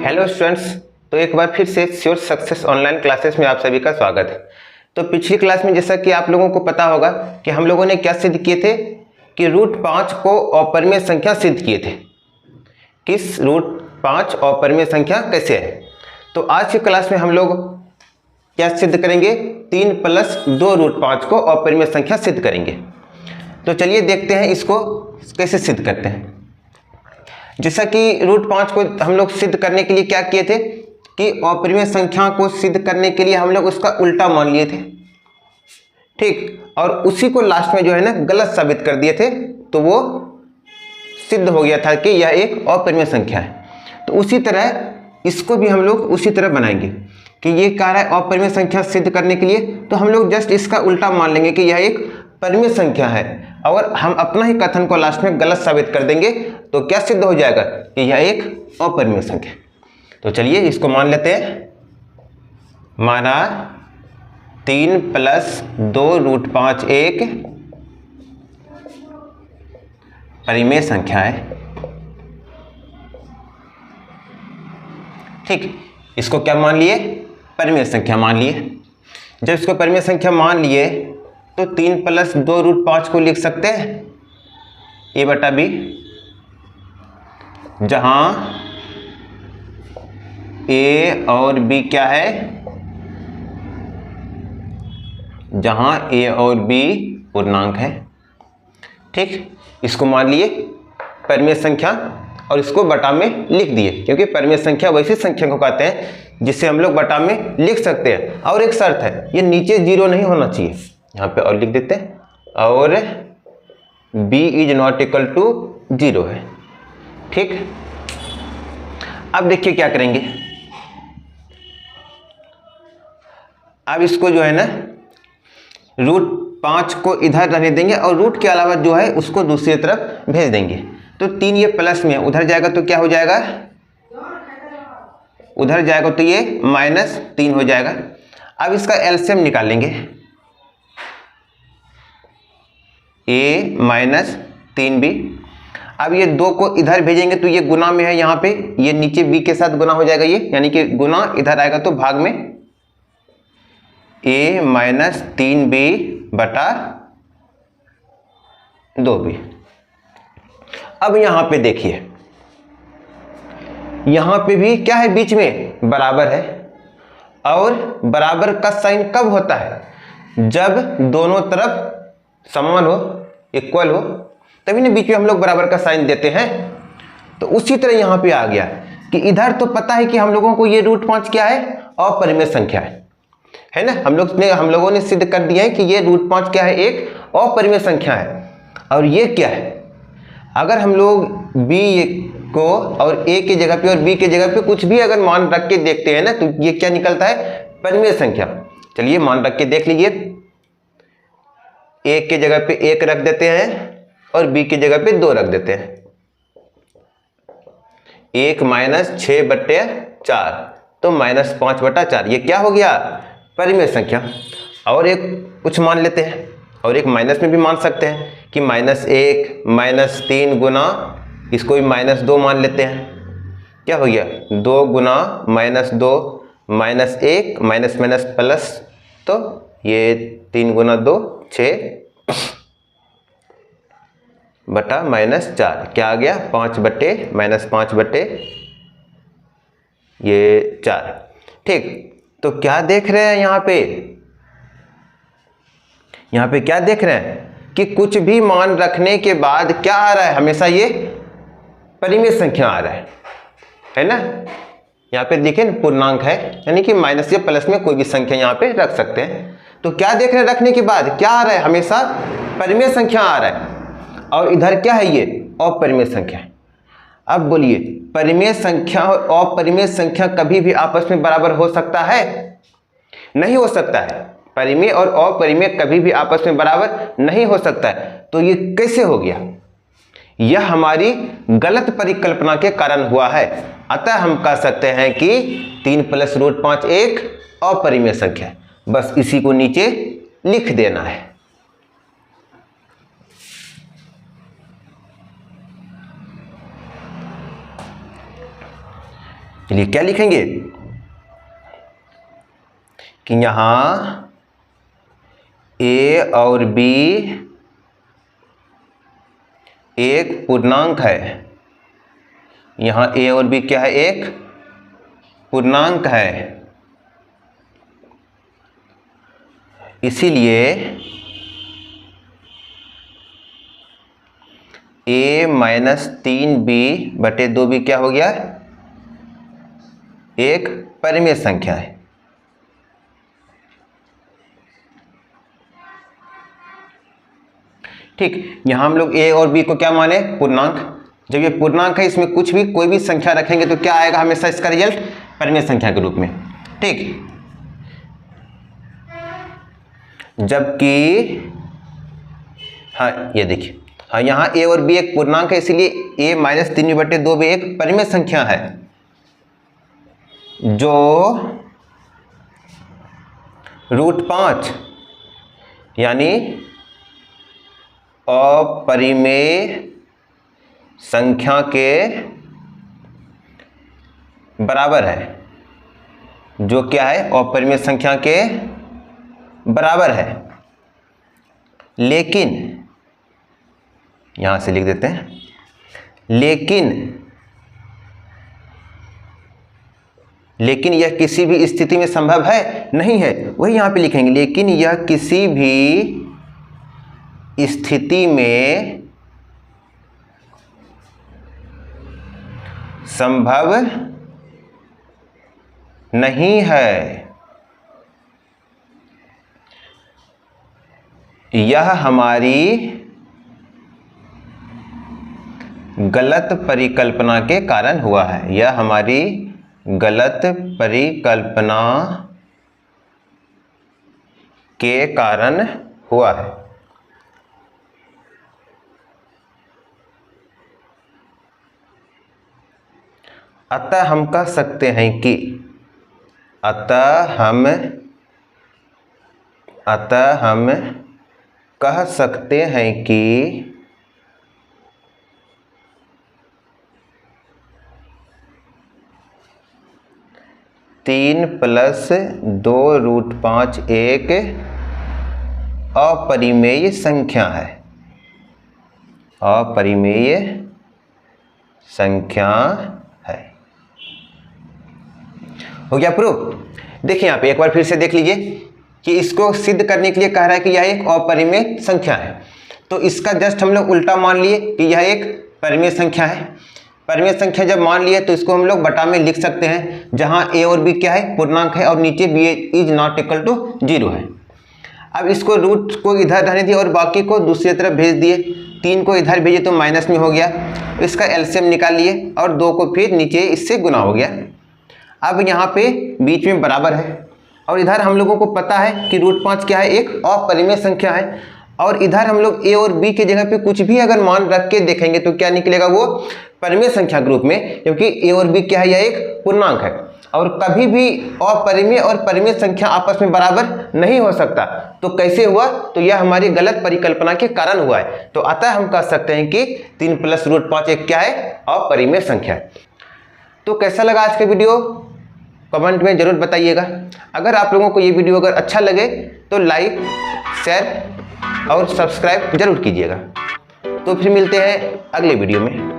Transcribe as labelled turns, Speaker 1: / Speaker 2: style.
Speaker 1: Hello students, तो एक बार फिर से श्योर सक्सेस ऑनलाइन क्लासेस में आप सभी का स्वागत है। तो पिछली क्लास में जैसा कि आप लोगों को पता होगा कि हम लोगों ने क्या सिद्ध किए थे कि रूट 5 को अपरिमेय संख्या सिद्ध किए थे। किस रूट 5 अपरिमेय संख्या कैसे है। तो आज की क्लास में हम लोग क्या सिद्ध करेंगे, 3 + 2 रूट 5 को अपरिमेय संख्या सिद्ध करेंगे। तो चलिए देखते हैं इसको कैसे सिद्ध करते हैं। जैसा कि रूट 5 को हम लोग सिद्ध करने के लिए क्या किए थे कि अपरिमेय संख्या को सिद्ध करने के लिए हम लोग उसका उल्टा मान लिए थे, ठीक, और उसी को लास्ट में जो है ना गलत साबित कर दिए थे, तो वो सिद्ध हो गया था कि यह एक अपरिमेय संख्या है। तो उसी तरह इसको भी हम लोग उसी तरह बनाएंगे कि ये कह रहा है अपरिमेय संख्या सिद्ध करने के लिए, तो हम लोग जस्ट इसका उल्टा मान लेंगे कि यह एक परिमेय संख्या है और हम अपना ही कथन को लास्ट में गलत साबित कर देंगे, तो क्या सिद्ध हो जाएगा कि यह एक अपरिमेय संख्या। तो चलिए इसको मान लेते हैं। माना 3 + 2 रूट 5 एक परिमेय संख्या है, ठीक। इसको क्या मान लिए, परिमेय संख्या मान लिए। जब इसको परिमेय संख्या मान लिए तो 3 + 2 रूट 5 को लिख सकते हैं a/b, जहां a और b क्या है, जहां a और b पूर्णांक है, ठीक। इसको मान लिए परिमेय संख्या और इसको बटा में लिख दिए, क्योंकि परिमेय संख्या वैसी संख्या को कहते हैं जिसे हम लोग बटा में लिख सकते हैं। और एक शर्त है, ये नीचे 0 नहीं होना चाहिए, यहाँ पे और लिख देते हैं, और b ≠ 0 है, ठीक। अब देखिए क्या करेंगे। अब इसको जो है ना रूट 5 को इधर रहने देंगे और रूट के अलावा जो है उसको दूसरी तरफ भेज देंगे। तो 3 ये प्लस में उधर जाएगा तो क्या हो जाएगा, उधर जाएगा तो ये -3 हो जाएगा। अब इसका एलसीएम निकालेंगे, a - 3b। अब ये 2 को इधर भेजेंगे तो ये गुना में है, यहाँ पे ये नीचे b के साथ गुना हो जाएगा, ये यानी कि गुना इधर आएगा तो भाग में a - 3b बटा 2b। अब यहाँ पे देखिए, यहाँ पे भी क्या है, बीच में बराबर है, और बराबर का साइन कब होता है, जब दोनों तरफ समान हो, इक्वल हो, तभी ना बीच में हम लोग बराबर का साइन देते हैं। तो उसी तरह यहाँ पे आ गया कि इधर तो पता है कि हम लोगों को ये रूट 5 क्या है, अपरिमेय संख्या है ना। हम लोगों ने सिद्ध कर दिया है कि ये रूट 5 क्या है, एक अपरिमेय संख्या है। और ये क्या है, अगर हम लोग b को और a की जगह पे और b की जगह पे कुछ भी अगर मान रख के देखते हैं ना, तो ये क्या निकलता है, परिमेय संख्या। चलिए मान रख के देख लीजिए, a की जगह पे 1 रख देते हैं और b की जगह पे 2 रख देते हैं। 1 - 6/4 तो -5/4, ये क्या हो गया, परिमेय संख्या। और एक कुछ मान लेते हैं, और एक माइनस में भी मान सकते हैं कि -1 - 3 गुना, इसको भी -2 मान लेते हैं। क्या हो गया, 2 गुना -2 -1 माइनस प्लस, तो ये 3 गुना 2 6 बटा -4, क्या आ गया, 5/- ये 4, ठीक। तो क्या देख रहे हैं यहाँ पे, यहाँ पे क्या देख रहे हैं कि कुछ भी मान रखने के बाद क्या आ रहा है, हमेशा ये परिमेय संख्या आ रहा है ना। यहाँ पे देखिए पूर्णांक है, यानी कि माइनस या प्लस में कोई भी संख्या यहाँ पे रख सकते हैं। तो क्या देख रहे हैं, रखने के बाद क्या आ रहा है, हमेशा परिमेय संख्या आ रहा है। और इधर क्या है, ये अपरिमेय संख्या। अब बोलिए, परिमेय संख्या और अपरिमेय संख्या कभी भी आपस में बराबर हो सकता है, नहीं हो सकता है। परिमेय और अपरिमेय कभी भी आपस में बराबर नहीं हो सकता है। तो ये कैसे हो गया, यह हमारी गलत परिकल्पना के कारण हुआ है। अतः हम कह सकते हैं कि 3 + रूट 5 एक अपरिमेय संख्या है। बस इसी को नीचे लिख देना है। चलिए क्या लिखेंगे कि यहाँ a और b एक पूर्णांक है। यहाँ a और b क्या है, एक पूर्णांक है, इसीलिए a माइनस 3b/2b क्या हो गया, एक परिमेय संख्या है। ठीक, यहां हम लोग a और b को क्या माने, पूर्णांक। जब ये पूर्णांक है, इसमें कुछ भी कोई भी संख्या रखेंगे तो क्या आएगा हमेशा इसका रिजल्ट, परिमेय संख्या के रूप में। ठीक, जबकि हाँ ये देखिए, हाँ यहाँ a और b एक पूर्णांक है, इसीलिए a माइनस 3b/2b एक परिमेय संख्या है जो √5 यानी अपरिमेय संख्या के बराबर है। जो क्या है, अपरिमेय संख्या के बराबर है। लेकिन यहां से लिख देते हैं, लेकिन यह किसी भी स्थिति में संभव है, नहीं है। वही यहां पे लिखेंगे, लेकिन यह किसी भी स्थिति में संभव नहीं है। यह हमारी गलत परिकल्पना के कारण हुआ है। यह हमारी गलत परिकल्पना के कारण हुआ है। अतः हम कह सकते हैं कि अतः हम कह सकते हैं कि तीन प्लस 2√5 एक अपरिमेय संख्या है। अपरिमेय संख्या है। हो गया प्रूफ। देखिए यहाँ पे एक बार फिर से देख लीजिए कि इसको सिद्ध करने के लिए कह रहा है कि यह एक अपरिमेय संख्या है, तो इसका जस्ट हम लोग उल्टा मान लिए कि यह एक परिमेय संख्या है। परिमेय संख्या जब मान लिए तो इसको हम लोग बटा में लिख सकते हैं, जहां a और b क्या है, पूर्णांक है, और नीचे b is not equal to 0 है। अब इसको रूट को इधर रहने दिए और बाकी को दूसरी तरफ भेज दिए। 3 को इधर भेजे तो माइनस में हो गया, इसका एलसीएम निकाल लिए और 2 को फिर नीचे इससे गुना हो गया। अब यहाँ पे बीच में बराबर है, और इधर हम लोगों को पता है कि √5 क्या है, एक अपरिमेय संख्या है। और इधर हम लोग a और b की जगह पे कुछ भी अगर मान रख के देखेंगे तो क्या निकलेगा, वो परिमेय संख्या के रूप में, क्योंकि a और b क्या है, यह एक पूर्णांक है। और कभी भी अपरिमेय और परिमेय संख्या आपस में बराबर नहीं हो सकता। तो कैसे हुआ, तो यह हमारी गलत परिकल्पना के कारण हुआ है। तो अतः हम कह सकते हैं कि 3 प्लस √5 एक क्या है, अपरिमेय संख्या है। तो कैसा लगा आज का वीडियो, कमेंट में जरूर बताइएगा। अगर आप लोगों को ये वीडियो अगर अच्छा लगे तो लाइक, शेयर और सब्सक्राइब जरूर कीजिएगा। तो फिर मिलते हैं अगले वीडियो में।